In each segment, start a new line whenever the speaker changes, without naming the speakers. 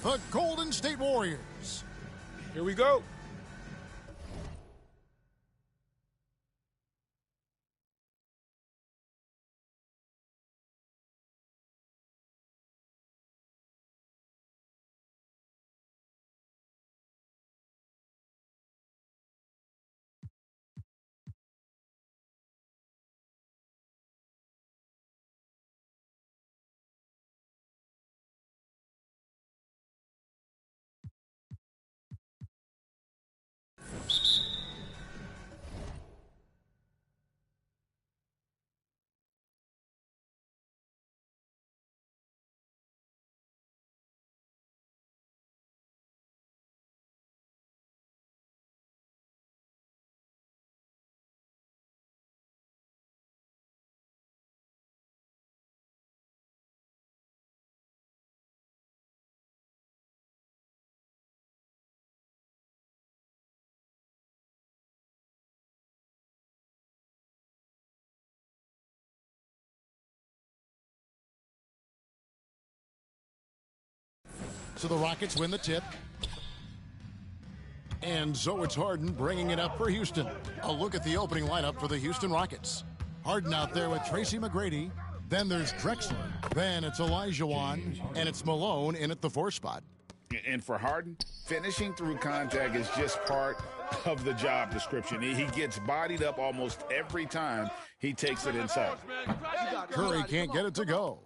the Golden State Warriors.
Here we go.
So the Rockets win the tip. And so it's Harden bringing it up for Houston. A look at the opening lineup for the Houston Rockets. Harden out there with Tracy McGrady. Then there's Drexler. Then it's Olajuwon. And it's Malone in at the 4 spot.
And for Harden, finishing through contact is just part of the job description. He gets bodied up almost every time he takes it inside.
Curry can't get it to go.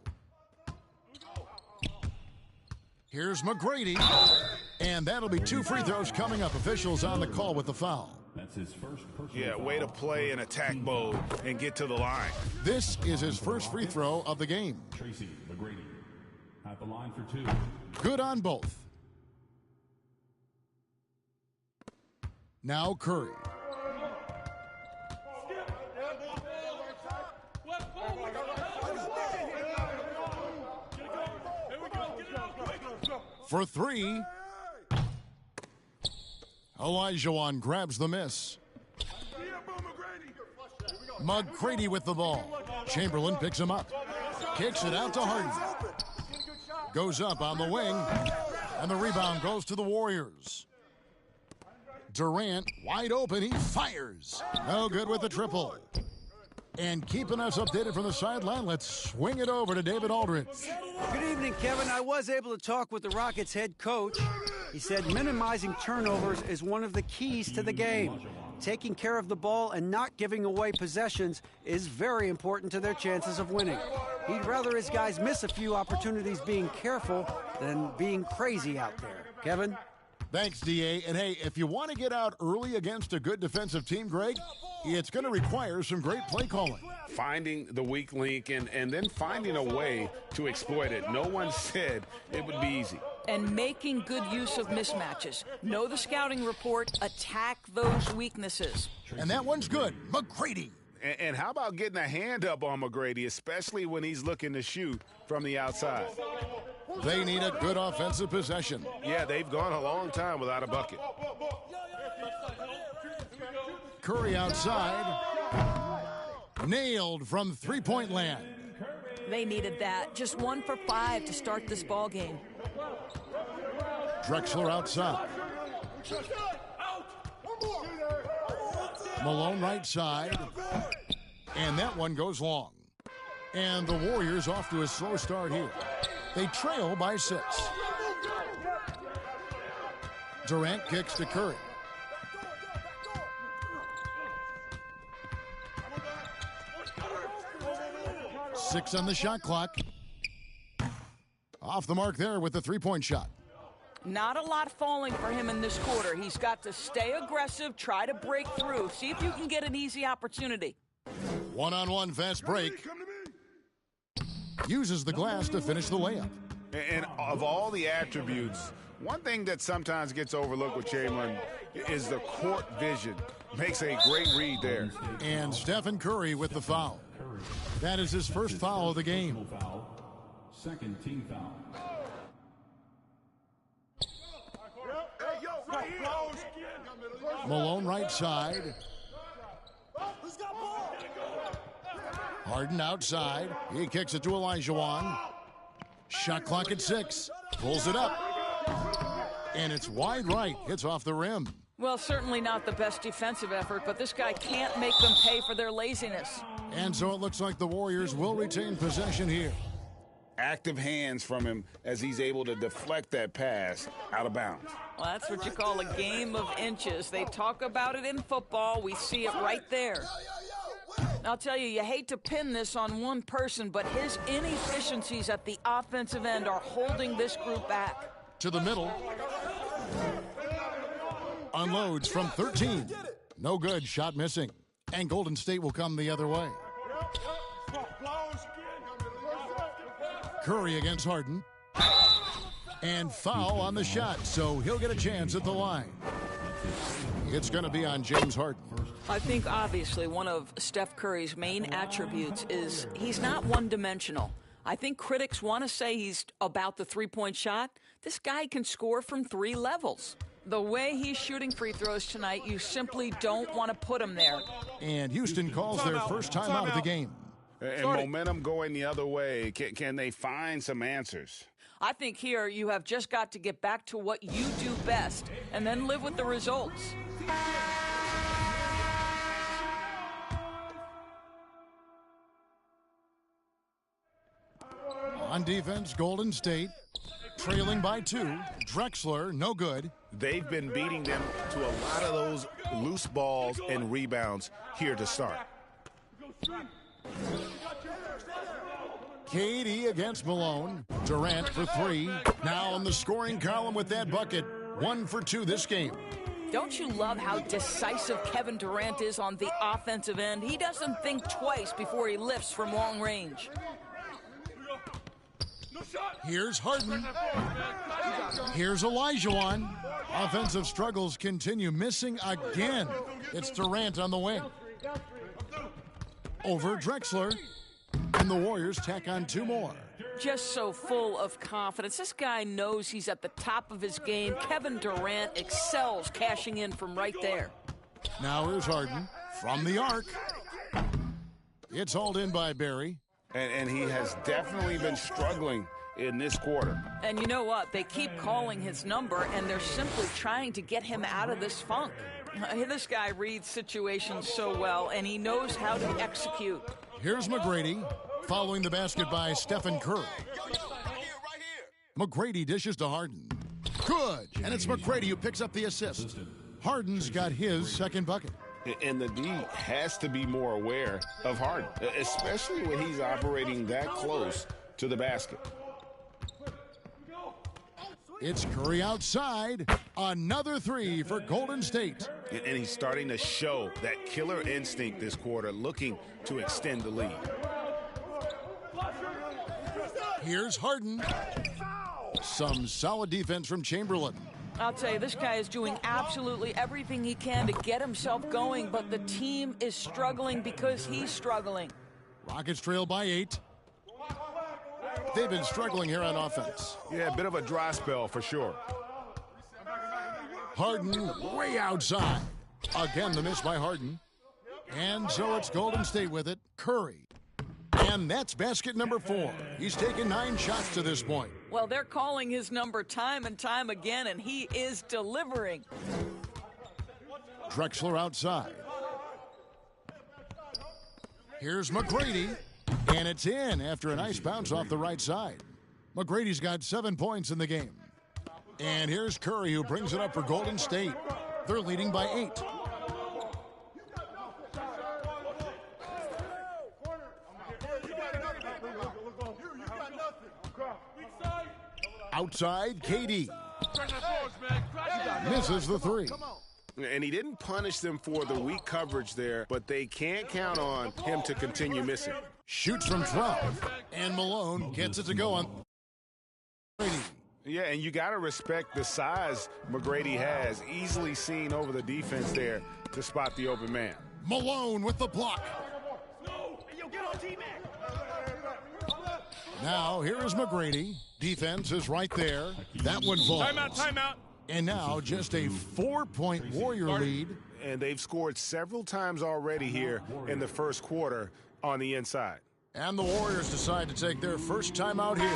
Here's McGrady. And that'll be 2 free throws coming up. Officials on the call with the foul.
That's his first
Yeah, way to play in attack mode and get to the line.
This is his first free throw of the game.
Tracy McGrady at the line for 2.
Good on both. Now Curry. For 3. Olajuwon grabs the miss. McGrady with the ball. Chamberlain picks him up. Kicks it out to Harden. Goes up on the wing. And the rebound goes to the Warriors. Durant wide open. He fires. No good with the triple. And keeping us updated from the sideline, let's swing it over to David Aldridge.
Good evening, Kevin. I was able to talk with the Rockets head coach. He said minimizing turnovers is one of the keys to the game. Taking care of the ball and not giving away possessions is very important to their chances of winning. He'd rather his guys miss a few opportunities being careful than being crazy out there. Kevin?
Thanks, D.A. And hey, if you want to get out early against a good defensive team, Greg, it's going to require some great play calling.
Finding the weak link and then finding a way to exploit it. No one said it would be easy.
And making good use of mismatches. Know the scouting report, attack those weaknesses.
And that one's good. McGrady.
And how about getting a hand up on McGrady, especially when he's looking to shoot from the outside?
They need a good offensive possession.
Yeah, they've gone a long time without a bucket.
Curry outside. Nailed from three-point land.
They needed that. Just 1 for 5 to start this ball game.
Drexler outside. Malone right side. And that one goes long. And the Warriors off to a slow start here. They trail by 6. Durant kicks to Curry. Six on the shot clock. Off the mark there with the three-point shot.
Not a lot falling for him in this quarter. He's got to stay aggressive, try to break through, see if you can get an easy opportunity.
One-on-one fast break. Uses the glass to finish the layup.
And of all the attributes, one thing that sometimes gets overlooked with Chamberlain is the court vision. Makes a great read there.
And Stephen Curry with the foul. That is his first foul of the game.
Second team foul.
Malone right side. Harden outside. He kicks it to Olajuwon. Shot clock at 6. Pulls it up. And it's wide right. Hits off the rim.
Well, certainly not the best defensive effort, but this guy can't make them pay for their laziness.
And so it looks like the Warriors will retain possession here.
Active hands from him as he's able to deflect that pass out of bounds.
Well, that's what you call a game of inches. They talk about it in football. We see it right there. I'll tell you, you hate to pin this on one person, but his inefficiencies at the offensive end are holding this group back.
To the middle. Unloads from 13. No good. Shot missing. And Golden State will come the other way. Curry against Harden. And foul on the shot, so he'll get a chance at the line. It's going to be on James Harden.
I think obviously one of Steph Curry's main attributes is he's not one-dimensional. I think critics want to say he's about the three-point shot. This guy can score from 3 levels. The way he's shooting free throws tonight, you simply don't want to put him there.
And Houston calls their first time out of the game.
And momentum going the other way. Can they find some answers?
I think here you have just got to get back to what you do best and then live with the results.
On defense, Golden State trailing by 2. Drexler, no good.
They've been beating them to a lot of those loose balls and rebounds here to start.
KD against Malone. Durant for 3. Now on the scoring column with that bucket. 1 for 2 this game.
Don't you love how decisive Kevin Durant is on the offensive end? He doesn't think twice before he lifts from long range.
Here's Harden. Here's Olajuwon. Offensive struggles continue. Missing again. It's Durant on the wing. Over Drexler. And the Warriors tack on 2 more.
Just so full of confidence. This guy knows he's at the top of his game. Kevin Durant excels cashing in from right there.
Now here's Harden from the arc. It's hauled in by Barry.
And he has definitely been struggling in this quarter.
And you know what? They keep calling his number, and they're simply trying to get him out of this funk. This guy reads situations so well, and he knows how to execute.
Here's McGrady, following the basket by Stephen Curry. McGrady dishes to Harden. Good, and it's McGrady who picks up the assist. Harden's got his second bucket.
And the D has to be more aware of Harden, especially when he's operating that close to the basket.
It's Curry outside. Another 3 for Golden State.
And he's starting to show that killer instinct this quarter, looking to extend the lead.
Here's Harden. Some solid defense from Chamberlain.
I'll tell you, this guy is doing absolutely everything he can to get himself going, but the team is struggling because he's struggling.
Rockets trail by 8. They've been struggling here on offense.
Yeah, a bit of a dry spell for sure.
Harden way outside. Again, the miss by Harden. And so it's Golden State with it. Curry. And that's basket number 4. He's taken 9 shots to this point.
Well, they're calling his number time and time again, and he is delivering.
Drexler outside. Here's McGrady. And it's in after a nice bounce off the right side. McGrady's got 7 points in the game. And here's Curry, who brings it up for Golden State. They're leading by 8. Outside, KD. Misses the 3.
And he didn't punish them for the weak coverage there, but they can't count on him to continue missing.
Shoots from 12. And Malone gets it to go on McGrady.
Yeah, and you got to respect the size McGrady has. Easily seen over the defense there to spot the open man.
Malone with the block. Now, here is McGrady. Defense is right there. That one falls.
Timeout.
And now just a 4-point Warrior lead.
And they've scored several times already here in the first quarter on the inside.
And the Warriors decide to take their first time out here.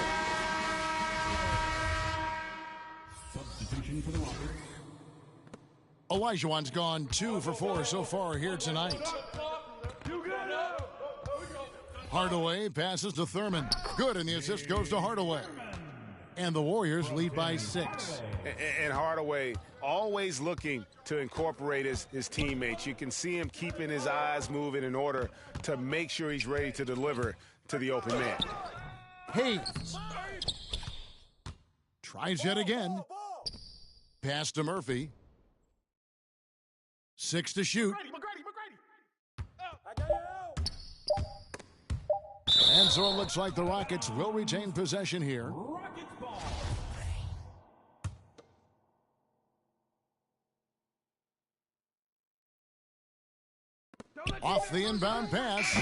Substitution for the Rockets.
Olajuwon's gone 2 for 4 so far here tonight. Hardaway passes to Thurman. Good, and the assist goes to Hardaway. And the Warriors lead by 6.
And Hardaway always looking to incorporate his teammates. You can see him keeping his eyes moving in order to make sure he's ready to deliver to the open man.
Hayes tries yet again. Pass to Murphy. 6 to shoot. And so it looks like the Rockets will retain possession here.
Rockets ball.
Off the inbound pass.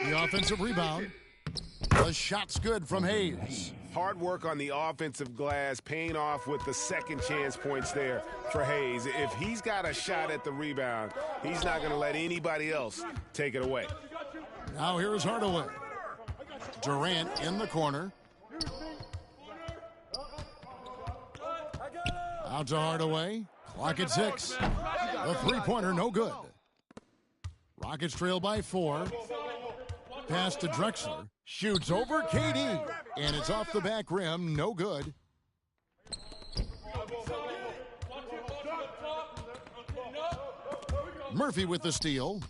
The offensive rebound. The shot's good from Hayes.
Hard work on the offensive glass, paying off with the second chance points there for Hayes. If he's got a shot at the rebound, he's not going to let anybody else take it away.
Now here's Hardaway. Durant in the corner. Out to Hardaway. Clock at 6. The three-pointer no good. Rockets trail by 4. Pass to Drexler. Shoots over KD. And it's off the back rim. No good. Murphy with the steal.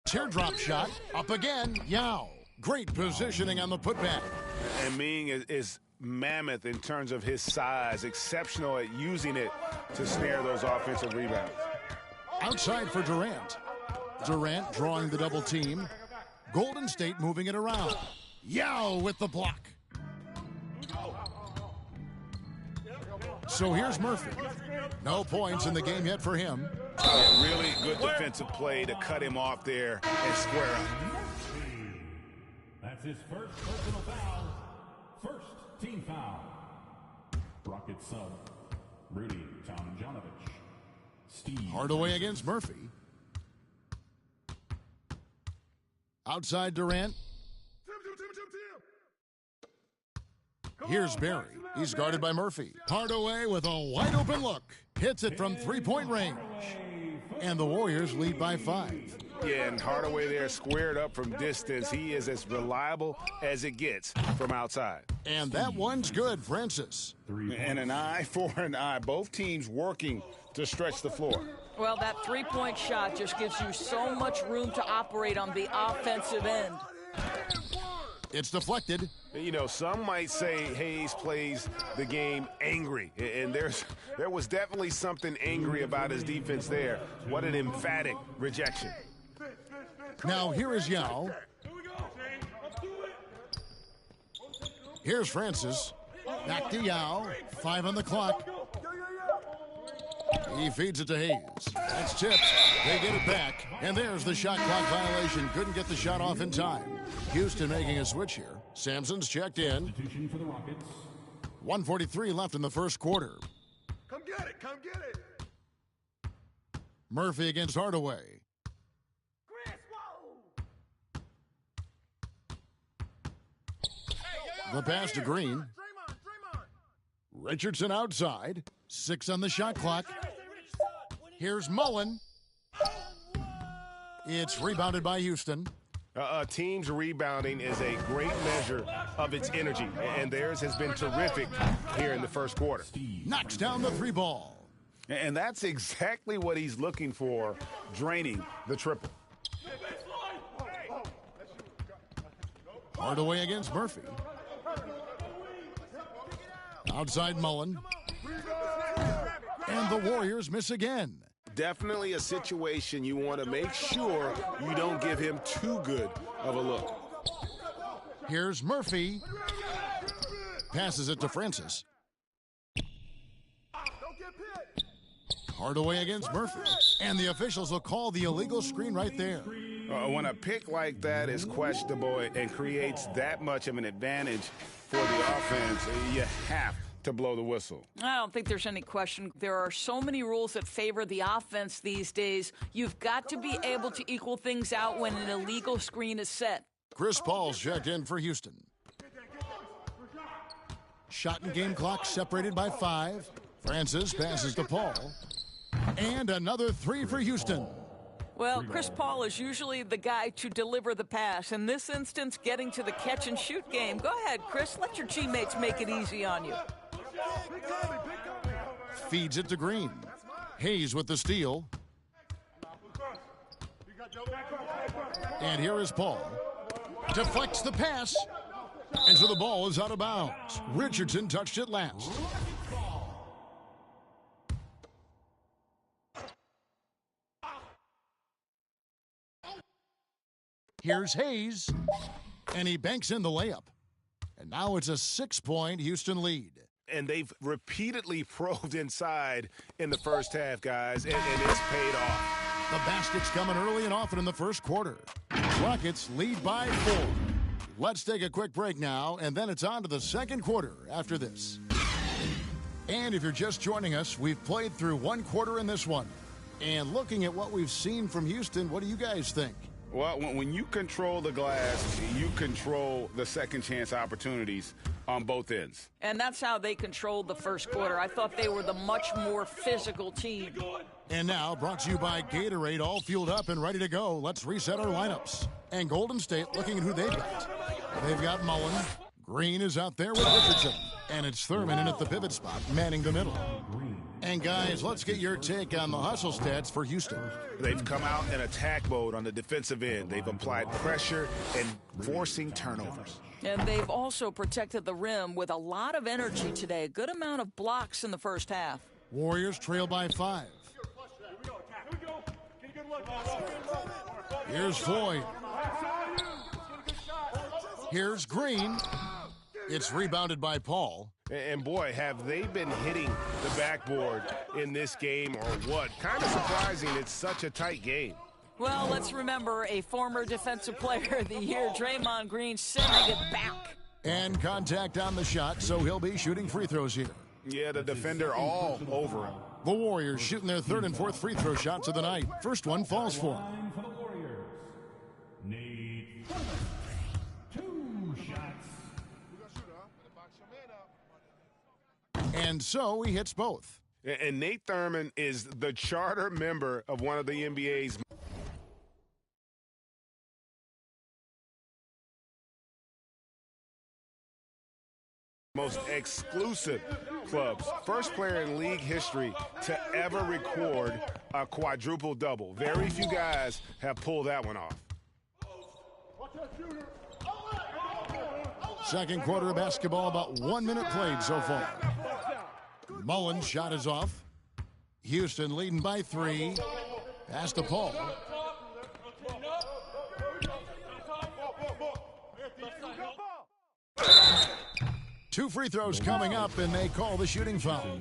Teardrop shot. Up again. Yao. Great positioning on the putback.
And Ming is mammoth in terms of his size, exceptional at using it to snare those offensive rebounds.
Outside for Durant. Durant drawing the double team. Golden State moving it around. Yao with the block. So here's Murphy. No points in the game yet for him.
Really good defensive play to cut him off there and square him.
That's his first personal foul. First team foul. Rocket sub. Rudy Tomjanovich. Steve.
Hardaway against Murphy. Outside Durant. Here's Barry. He's guarded by Murphy. Hardaway with a wide open look. Hits it from three-point range. And the Warriors lead by 5.
Yeah, and Hardaway there squared up from distance. He is as reliable as it gets from outside.
And that one's good, Francis.
And an eye for an eye. Both teams working to stretch the floor.
Well, that three-point shot just gives you so much room to operate on the offensive end.
It's deflected.
You know, some might say Hayes plays the game angry, and there was definitely something angry about his defense there. What an emphatic rejection.
Now here is Yao. Here's Francis. Back to Yao. 5 on the clock. He feeds it to Hayes. That's tipped. They get it back. And there's the shot clock violation. Couldn't get the shot off in time. Houston making a switch here. Sampson's checked in.
Substitution for the Rockets.
1:43 left in the first quarter.
Come get it. Come get it.
Murphy against Hardaway. The pass to Green. Richardson outside. 6 on the shot clock. Here's Mullen. It's rebounded by Houston.
A team's rebounding is a great measure of its energy, and theirs has been terrific here in the first quarter.
Knocks down the 3 ball.
And that's exactly what he's looking for, draining the triple.
Hardaway against Murphy. Outside Mullen. And the Warriors miss again.
Definitely a situation you want to make sure you don't give him too good of a look.
Here's Murphy. Passes it to Francis. Hardaway against Murphy. And the officials will call the illegal screen right there.
When a pick like that is questionable and creates that much of an advantage for the offense, you have
to blow the whistle.
I don't think there's any question. There are so many rules that favor the offense these days. You've got to be able to equal things out when an illegal screen is set.
Chris Paul's checked in for Houston. Shot and game clock separated by 5. Francis passes to Paul. And another 3 for Houston.
Well, Chris Paul is usually the guy to deliver the pass. In this instance, getting to the catch-and-shoot game. Go ahead, Chris. Let your teammates make it easy on you.
Feeds it to Green. Hayes with the steal. And here is Paul. Deflects the pass. And so the ball is out of bounds. Richardson touched it last. Here's Hayes, and he banks in the layup. And now it's a 6-point Houston lead.
And they've repeatedly probed inside in the first half, guys, and it's paid off.
The basket's coming early and often in the first quarter. Rockets lead by 4. Let's take a quick break now, and then it's on to the second quarter after this. And if you're just joining us, we've played through one quarter in this one. And looking at what we've seen from Houston, what do you guys think?
Well, when you control the glass, you control the second chance opportunities on both ends.
And that's how they controlled the first quarter. I thought they were the much more physical team.
And now, brought to you by Gatorade, all fueled up and ready to go. Let's reset our lineups. And Golden State looking at who they've got. They've got Mullen. Green is out there with Richardson. And it's Thurman in at the pivot spot, manning the middle. And guys, let's get your take on the hustle stats for Houston.
They've come out in attack mode on the defensive end. They've applied pressure and forcing turnovers.
And they've also protected the rim with a lot of energy today. A good amount of blocks in the first half.
Warriors trail by 5. Here's Floyd. Here's Green. It's rebounded by Paul.
And boy, have they been hitting the backboard in this game or what? Kind of surprising it's such a tight game.
Well, let's remember a former defensive player of the year, Draymond Green, sending it back.
And contact on the shot, so he'll be shooting free throws here.
Yeah, the defender all over him.
The Warriors shooting their 3rd and 4th free throw shots of the night. First one falls for him.
For the Warriors, Nate Thurman. 2 shots.
And so he hits both.
And Nate Thurman is the charter member of one of the NBA's most exclusive clubs. First player in league history to ever record a quadruple-double. Very few guys have pulled that one off.
Second quarter of basketball, about 1 minute played so far. Mullen's shot is off. Houston leading by 3. Pass to Paul. Two free throws coming up, and they call the shooting foul.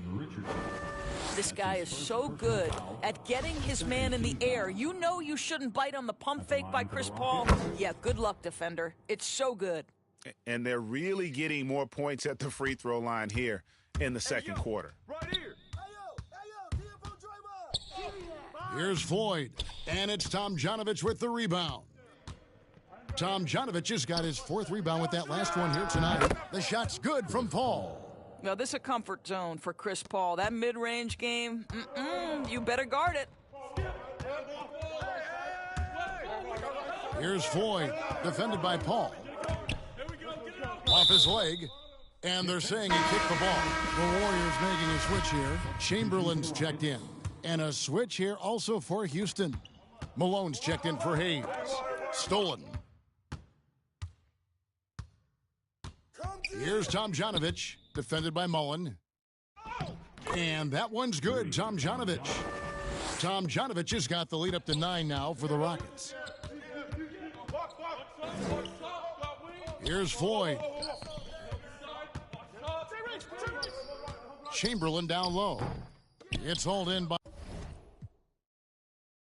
This guy is so good at getting his man in the air. You know you shouldn't bite on the pump fake by Chris Paul. Yeah, good luck, defender. It's so good.
And they're really getting more points at the free throw line here in the second quarter.
Here's Floyd, and it's Tomjanovich with the rebound. Tomjanovich has got his 4th rebound with that last one here tonight. The shot's good from Paul.
Now, this is a comfort zone for Chris Paul. That mid-range game, you better guard it.
Here's Floyd, defended by Paul. Off his leg, and they're saying he kicked the ball. The Warriors making a switch here. Chamberlain's checked in. And a switch here also for Houston. Malone's checked in for Hayes. Stolen. Here's Tomjanovich, defended by Mullen. And that one's good, Tomjanovich. Tomjanovich has got the lead up to 9 now for the Rockets. Here's Floyd. Chamberlain down low. It's hauled in by